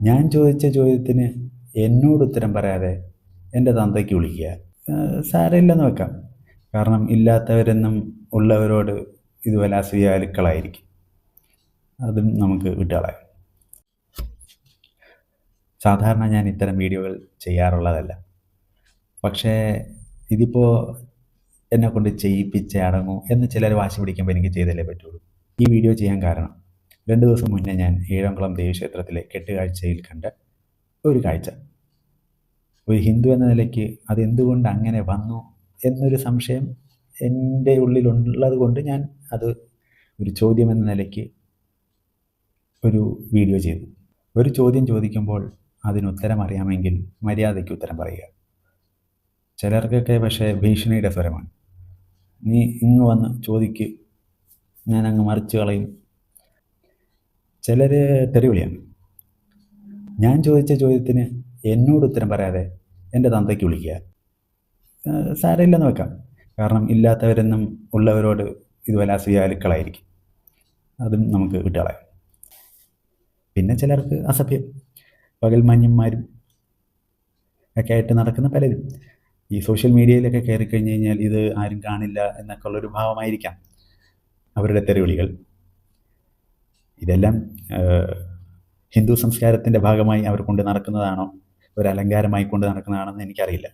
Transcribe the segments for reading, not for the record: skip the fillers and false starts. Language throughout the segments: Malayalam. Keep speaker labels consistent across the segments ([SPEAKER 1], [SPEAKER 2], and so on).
[SPEAKER 1] ഞാൻ ചോദിച്ച ചോദ്യത്തിന് എന്നോട് ഉത്തരം പറയാതെ എൻ്റെ തന്തയ്ക്ക് വിളിക്കുക സാരമില്ലെന്ന് വെക്കാം. കാരണം ഇല്ലാത്തവരെന്നും ഉള്ളവരോട് ഇതുപോലെ അസൂയാലുക്കളായിരിക്കും. അതും നമുക്ക് വിട്ടുകളയാം. സാധാരണ ഞാൻ ഇത്തരം വീഡിയോകൾ ചെയ്യാറുള്ളതല്ല. പക്ഷേ ഇതിപ്പോൾ എന്നെക്കൊണ്ട് ചെയ്യിപ്പിച്ചേ അടങ്ങൂ എന്ന് ചിലർ വാശി പിടിക്കുമ്പോൾ എനിക്ക് ചെയ്തല്ലേ പറ്റുള്ളൂ. ഈ വീഡിയോ ചെയ്യാൻ കാരണം 2 ദിവസം മുന്നേ ഞാൻ ഏഴംകുളം ദേവീക്ഷേത്രത്തിലെ കെട്ടുകാഴ്ചയിൽ കണ്ട ഒരു കാഴ്ച. ഒരു ഹിന്ദു എന്ന നിലയ്ക്ക് അതെന്തുകൊണ്ട് അങ്ങനെ വന്നു എന്നൊരു സംശയം എൻ്റെ ഉള്ളിലുള്ളത് കൊണ്ട് ഞാൻ അത് ഒരു ചോദ്യം എന്ന നിലയ്ക്ക് ഒരു വീഡിയോ ചെയ്തു. ഒരു ചോദ്യം ചോദിക്കുമ്പോൾ അതിനുത്തരം അറിയാമെങ്കിൽ മര്യാദയ്ക്ക് ഉത്തരം പറയുക. ചിലർക്കൊക്കെ പക്ഷേ ഭീഷണിയുടെ സ്വരമാണ്. നീ ഇങ്ങ് വന്ന് ചോദിക്ക്, ഞാനങ്ങ് മറിച്ച് കളയും. ചിലർ തെറിവിളിയാണ്. ഞാൻ ചോദിച്ച ചോദ്യത്തിന് എന്നോട് ഉത്തരം പറയാതെ എൻ്റെ തന്തയ്ക്ക് വിളിക്കുക സാരമില്ലെന്ന് വെക്കാം. കാരണം ഇല്ലാത്തവരെന്നും ഉള്ളവരോട് ഇതുപോലെ അസൂയാലുക്കളായിരിക്കും. അതും നമുക്ക് വിട്ടുകളയാം. പിന്നെ ചിലർക്ക് അസഭ്യം, പകൽമാന്യന്മാരും ഒക്കെ ആയിട്ട് നടക്കുന്ന പലരും ഈ സോഷ്യൽ മീഡിയയിലൊക്കെ കയറി കഴിഞ്ഞ് കഴിഞ്ഞാൽ ഇത് ആരും കാണില്ല എന്നൊക്കെ ഉള്ളൊരു ഭാവമായിരിക്കാം അവരുടെ തെറിവിളികൾ. ഇതെല്ലാം ഹിന്ദു സംസ്കാരത്തിൻ്റെ ഭാഗമായി അവർ കൊണ്ട് നടക്കുന്നതാണോ, ഒരു അലങ്കാരമായി കൊണ്ട് നടക്കുന്നതാണെന്ന് എനിക്കറിയില്ല.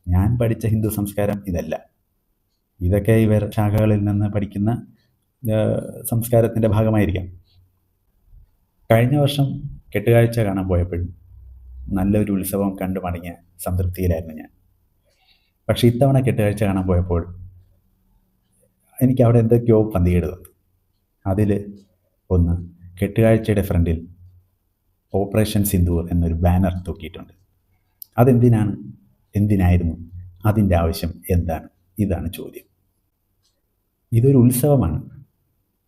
[SPEAKER 1] ഞാൻ പഠിച്ച ഹിന്ദു സംസ്കാരം ഇതല്ല. ഇതൊക്കെ ഇവർ ശാഖകളിൽ നിന്ന് പഠിക്കുന്ന സംസ്കാരത്തിൻ്റെ ഭാഗമായിരിക്കാം. കഴിഞ്ഞ വർഷം കെട്ടുകാഴ്ച കാണാൻ പോയപ്പോഴും നല്ലൊരു ഉത്സവം കണ്ടു മടങ്ങിയ സംതൃപ്തിയിലായിരുന്നു ഞാൻ. പക്ഷേ ഇത്തവണ കെട്ടുകാഴ്ച കാണാൻ പോയപ്പോൾ എനിക്ക് അവിടെ എന്തൊക്കെയോ പന്തികേട് തോന്നി. അതിൽ ഒന്ന്, കെട്ടുകാഴ്ചയുടെ ഫ്രണ്ടിൽ ഓപ്പറേഷൻ സിന്ദൂർ എന്നൊരു ബാനർ തൂക്കിയിട്ടുണ്ട്. അതെന്തിനാണ്, എന്തിനായിരുന്നു, അതിൻ്റെ ആവശ്യം എന്താണ്? ഇതാണ് ചോദ്യം. ഇതൊരു ഉത്സവമാണ്,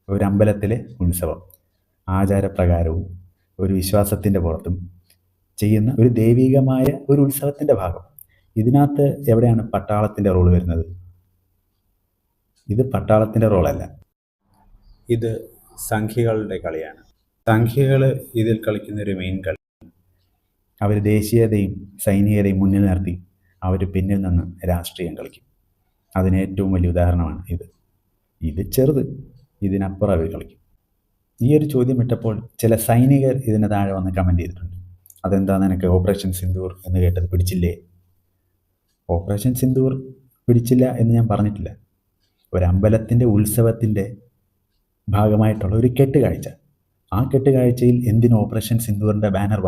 [SPEAKER 1] ഒരു അമ്പലത്തിലെ ഉത്സവം. ആചാരപ്രകാരവും ഒരു വിശ്വാസത്തിൻ്റെ പുറത്തും ചെയ്യുന്ന ഒരു ദൈവികമായ ഒരു ഉത്സവത്തിൻ്റെ ഭാഗം. ഇതിനകത്ത് എവിടെയാണ് പട്ടാളത്തിൻ്റെ റോൾ വരുന്നത്? ഇത് പട്ടാളത്തിൻ്റെ റോളല്ല, ഇത് സംഘികളുടെ കളിയാണ്. സംഘികൾ ഇതിൽ കളിക്കുന്നൊരു മെയിൻ കളി, അവർ ദേശീയതയും സൈനികരെയും മുന്നിൽ നിർത്തി അവർ പിന്നിൽ നിന്ന് രാഷ്ട്രീയം കളിക്കും. അതിന് ഏറ്റവും വലിയ ഉദാഹരണമാണ് ഇത് ചെറുത്, ഇതിനപ്പുറം അവർ കളിക്കും. ഈ ഒരു ചോദ്യം ഇട്ടപ്പോൾ ചില സൈനികർ ഇതിന് താഴെ വന്ന് കമൻറ്റ് ചെയ്തിട്ടുണ്ട്. അതെന്താ നിനക്ക് ഓപ്പറേഷൻ സിന്ദൂർ എന്ന് കേട്ടത് പിടിച്ചില്ലേ? ഓപ്പറേഷൻ സിന്ദൂർ പിടിച്ചില്ല എന്ന് ഞാൻ പറഞ്ഞിട്ടില്ല. ഒരു അമ്പലത്തിൻ്റെ ഉത്സവത്തിൻ്റെ ഭാഗമായിട്ടുള്ള ഒരു കെട്ടുകാഴ്ച, ആ കെട്ടുകാഴ്ചയിൽ എന്തിന് ഓപ്പറേഷൻ സിന്ദൂറിൻ്റെ ബാനർ